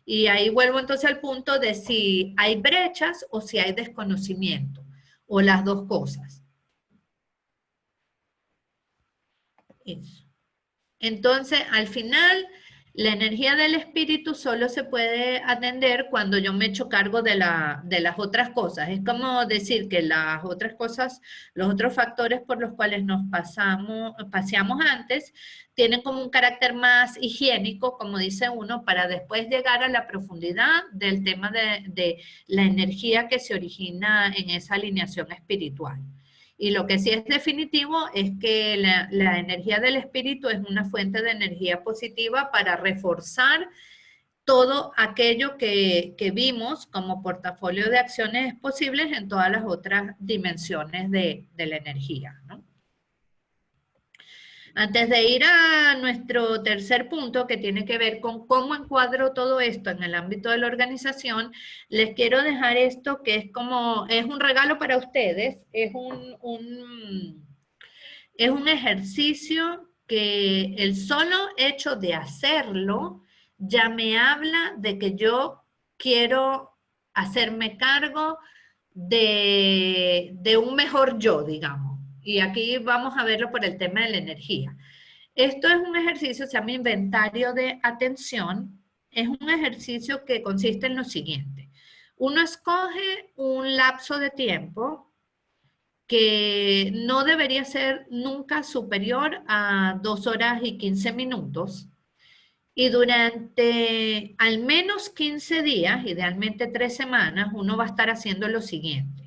Y ahí vuelvo entonces al punto de si hay brechas o si hay desconocimiento, o las dos cosas. Eso. Entonces, al final, la energía del espíritu solo se puede atender cuando yo me echo cargo de las otras cosas. Es como decir que las otras cosas, los otros factores por los cuales nos paseamos antes, tienen como un carácter más higiénico, como dice uno, para después llegar a la profundidad del tema de la energía que se origina en esa alineación espiritual. Y lo que sí es definitivo es que la energía del espíritu es una fuente de energía positiva para reforzar todo aquello que vimos como portafolio de acciones posibles en todas las otras dimensiones de la energía, ¿no? Antes de ir a nuestro tercer punto, que tiene que ver con cómo encuadro todo esto en el ámbito de la organización, les quiero dejar esto que es como, es un regalo para ustedes, es un ejercicio que el solo hecho de hacerlo ya me habla de que yo quiero hacerme cargo de un mejor yo, digamos. Y aquí vamos a verlo por el tema de la energía. Esto es un ejercicio, se llama inventario de atención. Es un ejercicio que consiste en lo siguiente. Uno escoge un lapso de tiempo que no debería ser nunca superior a 2 horas y 15 minutos. Y durante al menos 15 días, idealmente 3 semanas, uno va a estar haciendo lo siguiente.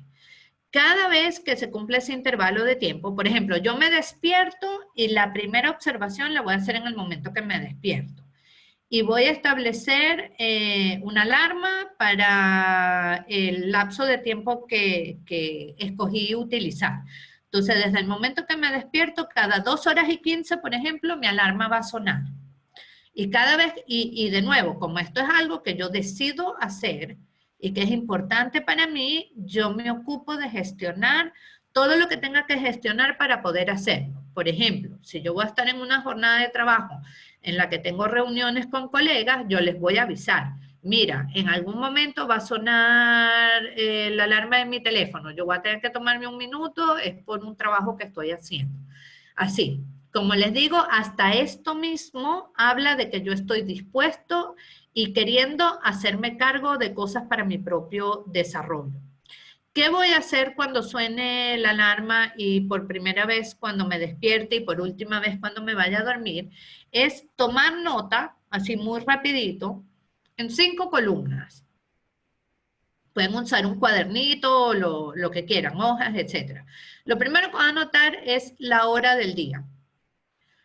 Cada vez que se cumple ese intervalo de tiempo, por ejemplo, yo me despierto y la primera observación la voy a hacer en el momento que me despierto. Y voy a establecer una alarma para el lapso de tiempo que escogí utilizar. Entonces, desde el momento que me despierto, cada 2 horas y 15, por ejemplo, mi alarma va a sonar. Y cada vez, y de nuevo, como esto es algo que yo decido hacer y que es importante para mí, yo me ocupo de gestionar todo lo que tenga que gestionar para poder hacerlo. Por ejemplo, si yo voy a estar en una jornada de trabajo en la que tengo reuniones con colegas, yo les voy a avisar. Mira, en algún momento va a sonar la alarma de mi teléfono. Yo voy a tener que tomarme un minuto, es por un trabajo que estoy haciendo. Así, como les digo, hasta esto mismo habla de que yo estoy dispuesto y queriendo hacerme cargo de cosas para mi propio desarrollo. ¿Qué voy a hacer cuando suene la alarma y por primera vez cuando me despierte y por última vez cuando me vaya a dormir? Es tomar nota, así muy rapidito, en 5 columnas. Pueden usar un cuadernito, lo que quieran, hojas, etc. Lo primero que voy a anotar es la hora del día.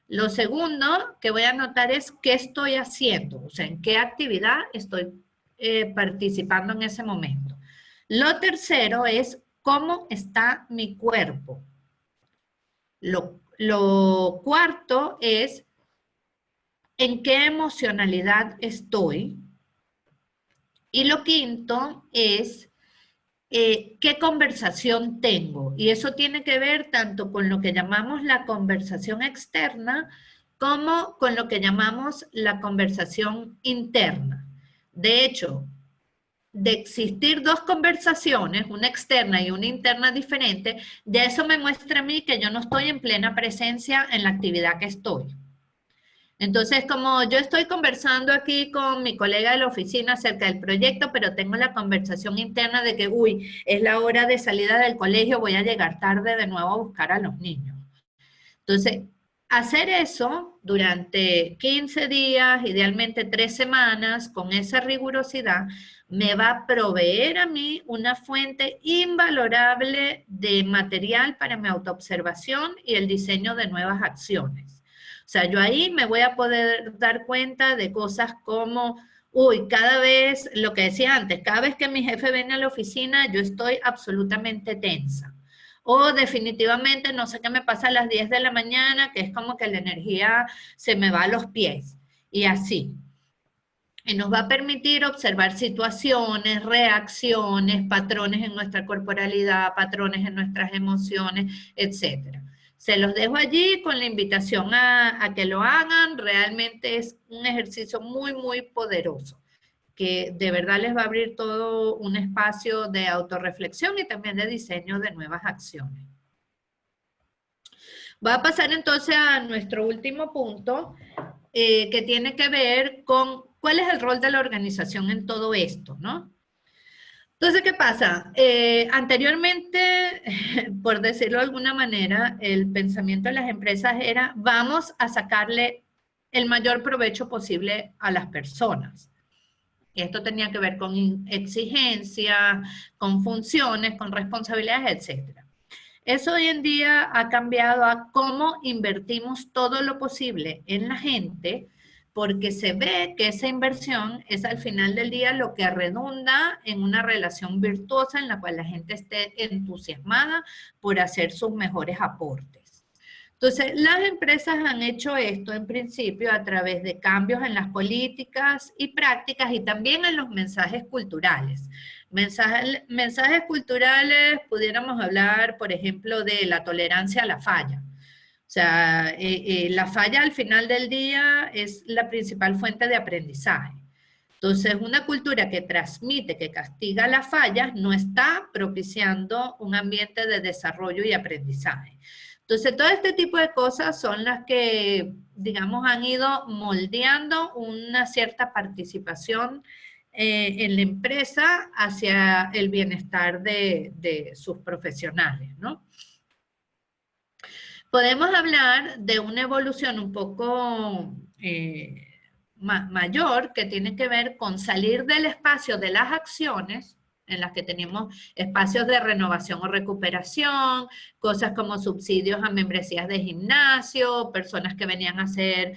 Lo segundo que voy a anotar es qué estoy haciendo, o sea, en qué actividad estoy participando en ese momento. Lo tercero es cómo está mi cuerpo. Lo cuarto es en qué emocionalidad estoy. Y lo quinto es qué conversación tengo. Y eso tiene que ver tanto con lo que llamamos la conversación externa como con lo que llamamos la conversación interna. De hecho, de existir 2 conversaciones, una externa y una interna diferente, ya eso me muestra a mí que yo no estoy en plena presencia en la actividad que estoy. Entonces, como yo estoy conversando aquí con mi colega de la oficina acerca del proyecto, pero tengo la conversación interna de que, uy, es la hora de salida del colegio, voy a llegar tarde de nuevo a buscar a los niños. Entonces, hacer eso durante 15 días, idealmente 3 semanas, con esa rigurosidad, me va a proveer a mí una fuente invalorable de material para mi autoobservación y el diseño de nuevas acciones. O sea, yo ahí me voy a poder dar cuenta de cosas como, uy, cada vez, lo que decía antes, cada vez que mi jefe viene a la oficina, yo estoy absolutamente tensa. O definitivamente no sé qué me pasa a las 10 de la mañana, que es como que la energía se me va a los pies. Y así. Y nos va a permitir observar situaciones, reacciones, patrones en nuestra corporalidad, patrones en nuestras emociones, etc. Se los dejo allí con la invitación a que lo hagan. Realmente es un ejercicio muy, muy poderoso, que de verdad les va a abrir todo un espacio de autorreflexión y también de diseño de nuevas acciones. Va a pasar entonces a nuestro último punto, que tiene que ver con cuál es el rol de la organización en todo esto, ¿no? Entonces, ¿qué pasa? Anteriormente, por decirlo de alguna manera, el pensamiento de las empresas era, vamos a sacarle el mayor provecho posible a las personas. Esto tenía que ver con exigencias, con funciones, con responsabilidades, etc. Eso hoy en día ha cambiado a cómo invertimos todo lo posible en la gente, porque se ve que esa inversión es al final del día lo que redunda en una relación virtuosa en la cual la gente esté entusiasmada por hacer sus mejores aportes. Entonces, las empresas han hecho esto en principio a través de cambios en las políticas y prácticas y también en los mensajes culturales. Mensajes culturales, pudiéramos hablar, por ejemplo, de la tolerancia a la falla. O sea, la falla al final del día es la principal fuente de aprendizaje. Entonces, una cultura que transmite, que castiga las fallas, no está propiciando un ambiente de desarrollo y aprendizaje. Entonces, todo este tipo de cosas son las que, digamos, han ido moldeando una cierta participación en la empresa hacia el bienestar de sus profesionales, ¿no? Podemos hablar de una evolución un poco mayor que tiene que ver con salir del espacio de las acciones, en las que tenemos espacios de renovación o recuperación, cosas como subsidios a membresías de gimnasio, personas que venían a hacer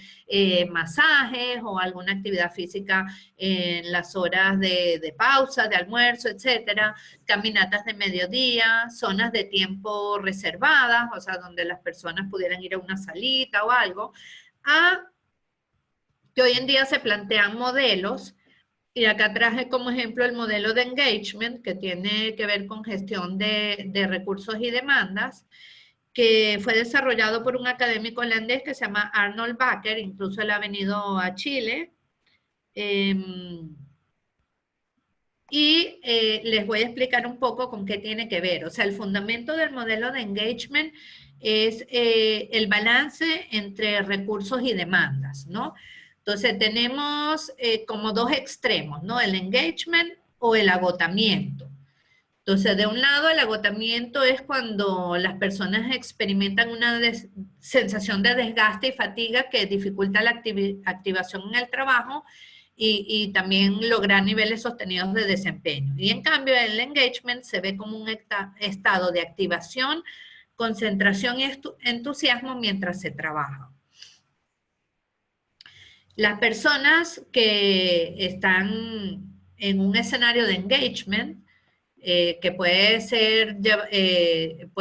masajes o alguna actividad física en las horas de pausa, de almuerzo, etcétera, caminatas de mediodía, zonas de tiempo reservadas, o sea, donde las personas pudieran ir a una salita o algo, a que hoy en día se plantean modelos. Y acá traje como ejemplo el modelo de engagement, que tiene que ver con gestión de recursos y demandas, que fue desarrollado por un académico holandés que se llama Arnold Bakker, incluso él ha venido a Chile. Les voy a explicar un poco con qué tiene que ver. O sea, el fundamento del modelo de engagement es el balance entre recursos y demandas, ¿no? Entonces, tenemos como dos extremos, ¿no? El engagement o el agotamiento. Entonces, de un lado, el agotamiento es cuando las personas experimentan una sensación de desgaste y fatiga que dificulta la activación en el trabajo y también lograr niveles sostenidos de desempeño. Y en cambio, el engagement se ve como un estado de activación, concentración y entusiasmo mientras se trabaja. Las personas que están en un escenario de engagement, que puede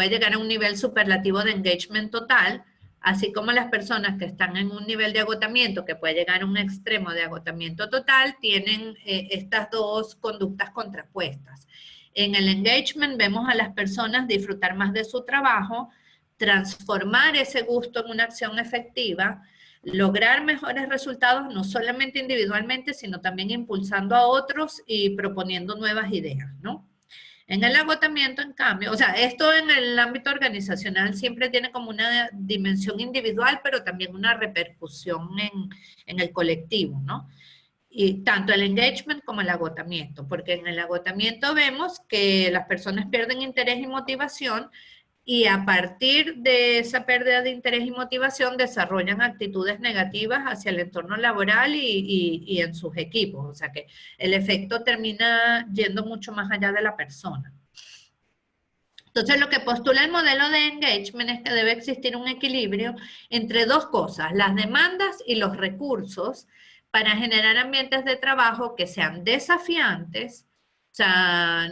llegar a un nivel superlativo de engagement total, así como las personas que están en un nivel de agotamiento que puede llegar a un extremo de agotamiento total, tienen estas dos conductas contrapuestas. En el engagement vemos a las personas disfrutar más de su trabajo, transformar ese gusto en una acción efectiva, lograr mejores resultados, no solamente individualmente, sino también impulsando a otros y proponiendo nuevas ideas, ¿no? En el agotamiento, en cambio, o sea, esto en el ámbito organizacional siempre tiene como una dimensión individual, pero también una repercusión en el colectivo, ¿no? Y tanto el engagement como el agotamiento, porque en el agotamiento vemos que las personas pierden interés y motivación y a partir de esa pérdida de interés y motivación desarrollan actitudes negativas hacia el entorno laboral y en sus equipos. O sea que el efecto termina yendo mucho más allá de la persona. Entonces, lo que postula el modelo de engagement es que debe existir un equilibrio entre dos cosas, las demandas y los recursos, para generar ambientes de trabajo que sean desafiantes. O sea,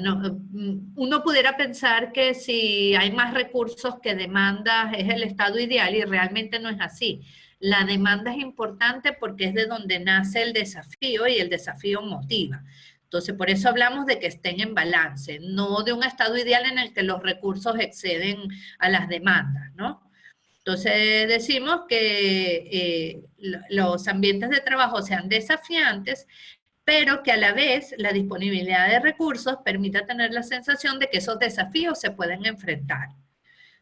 uno pudiera pensar que si hay más recursos que demandas es el estado ideal y realmente no es así. La demanda es importante porque es de donde nace el desafío y el desafío motiva. Entonces, por eso hablamos de que estén en balance, no de un estado ideal en el que los recursos exceden a las demandas, ¿no? Entonces, decimos que los ambientes de trabajo sean desafiantes, pero que a la vez la disponibilidad de recursos permita tener la sensación de que esos desafíos se pueden enfrentar.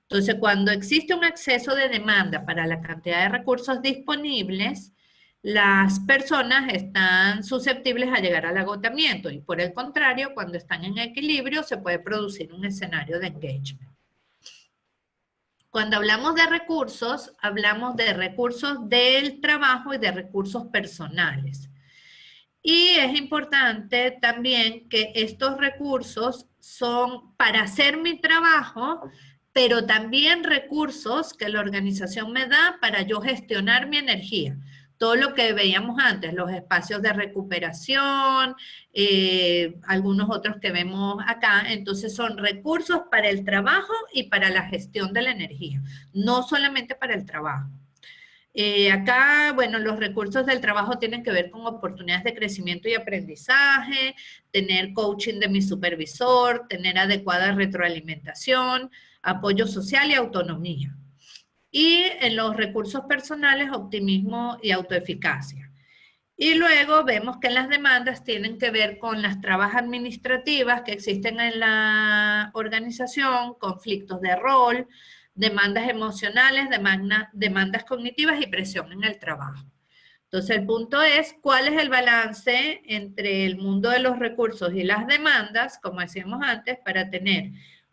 Entonces, cuando existe un exceso de demanda para la cantidad de recursos disponibles, las personas están susceptibles a llegar al agotamiento y por el contrario, cuando están en equilibrio, se puede producir un escenario de engagement. Cuando hablamos de recursos del trabajo y de recursos personales. Y es importante también que estos recursos son para hacer mi trabajo, pero también recursos que la organización me da para yo gestionar mi energía. Todo lo que veíamos antes, los espacios de recuperación, algunos otros que vemos acá, entonces son recursos para el trabajo y para la gestión de la energía, no solamente para el trabajo. Acá, bueno, los recursos del trabajo tienen que ver con oportunidades de crecimiento y aprendizaje, tener coaching de mi supervisor, tener adecuada retroalimentación, apoyo social y autonomía. Y en los recursos personales, optimismo y autoeficacia. Y luego vemos que las demandas tienen que ver con las trabas administrativas que existen en la organización, conflictos de rol, demandas emocionales, demandas cognitivas y presión en el trabajo. Entonces el punto es cuál es el balance entre el mundo de los recursos y las demandas, como decíamos antes, para tener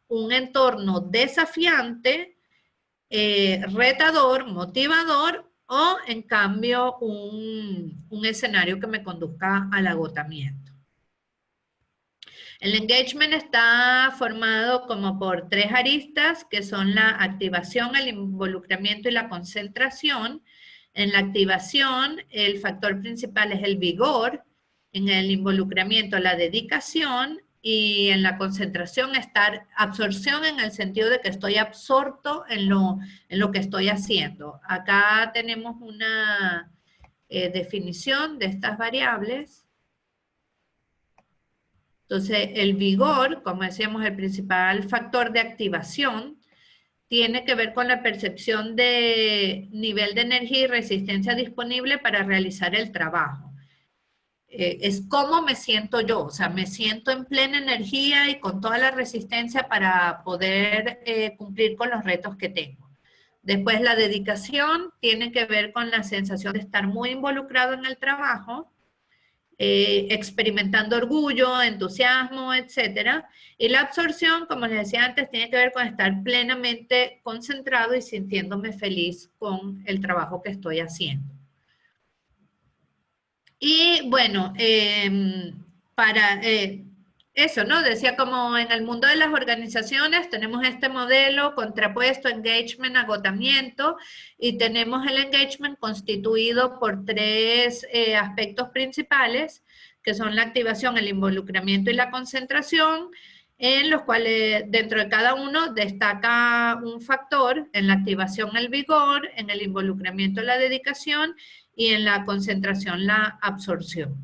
un entorno desafiante, retador, motivador, o en cambio un escenario que me conduzca al agotamiento. El engagement está formado como por 3 aristas, que son la activación, el involucramiento y la concentración. En la activación, el factor principal es el vigor, en el involucramiento, la dedicación, y en la concentración, absorción en el sentido de que estoy absorto en lo que estoy haciendo. Acá tenemos una definición de estas variables. Entonces, el vigor, como decíamos, el principal factor de activación, tiene que ver con la percepción de nivel de energía y resistencia disponible para realizar el trabajo. Es cómo me siento yo, o sea, me siento en plena energía y con toda la resistencia para poder cumplir con los retos que tengo. Después, la dedicación tiene que ver con la sensación de estar muy involucrado en el trabajo, experimentando orgullo, entusiasmo, etcétera. Y la absorción, como les decía antes, tiene que ver con estar plenamente concentrado y sintiéndome feliz con el trabajo que estoy haciendo. Y bueno, para eso, ¿no? Decía como en el mundo de las organizaciones tenemos este modelo contrapuesto, engagement, agotamiento, y tenemos el engagement constituido por 3 aspectos principales, que son la activación, el involucramiento y la concentración, en los cuales dentro de cada uno destaca un factor, en la activación el vigor, en el involucramiento la dedicación, y en la concentración la absorción.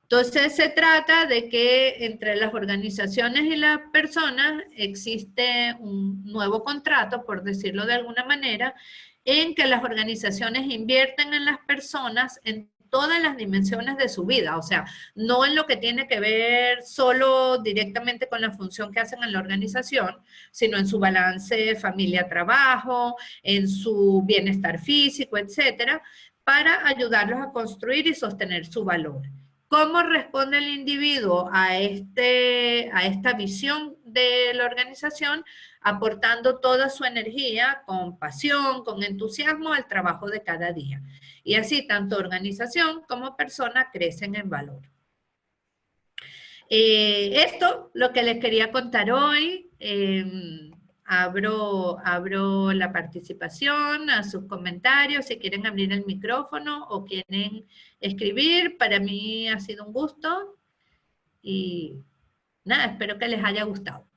Entonces se trata de que entre las organizaciones y las personas existe un nuevo contrato, por decirlo de alguna manera, en que las organizaciones invierten en las personas en todas las dimensiones de su vida, o sea, no en lo que tiene que ver solo directamente con la función que hacen en la organización, sino en su balance familia-trabajo, en su bienestar físico, etcétera, para ayudarlos a construir y sostener su valor. ¿Cómo responde el individuo a esta visión de la organización? Aportando toda su energía con pasión, con entusiasmo al trabajo de cada día. Y así tanto organización como persona crecen en valor. Esto, lo que les quería contar hoy. Abro la participación a sus comentarios, si quieren abrir el micrófono o quieren escribir. Para mí ha sido un gusto y nada, espero que les haya gustado.